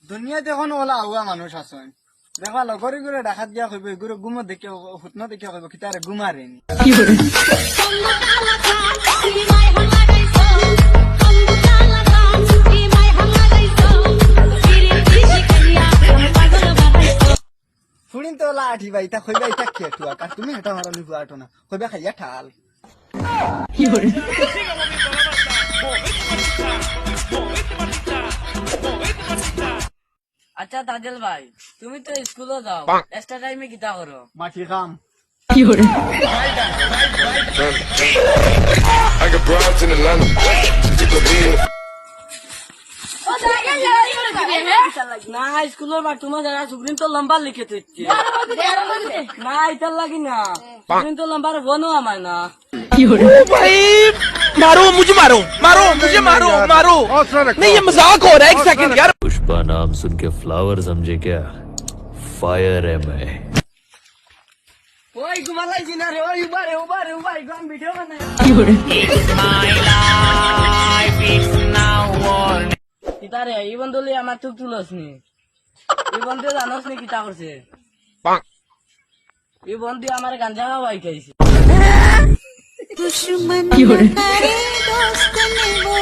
দুনিয়াতে এখন ওলা হুয়া মানুষ আছেন দেখবা লগরি করে ডাকাত গিয়া কইব এগুলো গুমো দেখে হুতন দেখে কইব কিতারে গুমারেনি ফুড়িন তো ওলা আঠি ভাই তা কইবা ইটা খেটুয়া কার তুমি হেটা মারা নিবু আটো না কইবা খাইয়া ঠাল আচ্ছা তাজেল ভাই তুমি তো স্কুলে যাও এক্সট্রা টাইমে কিতা করো? মাটি কাম I got broads in Atlanta. না স্কুলের মা তোমার যারা সুগ্রিন তো লম্বা লিখে দিচ্ছে না এটার লাগি না সুগ্রিন তো লম্বার বনো আমার না भाई मारो मुझे मारो मारो मुझे मारो मारो नहीं ये मजाक हो रहा है एक सेकंड यार पुष्पा नाम सुन के फ्लावर समझे क्या फायर है मैं ওই ঘুমালাইছি না রে ওই উবারে গান ভিডিও বানাই কিতারে এই বন্ধুলি আমার তুক তুলস নি এই বন্ধু জানোস নি কিতা করছে এই বন্ধু আমার গাঞ্জা খাওয়াই খাইছে दुश्मन करे दोस्त ने वो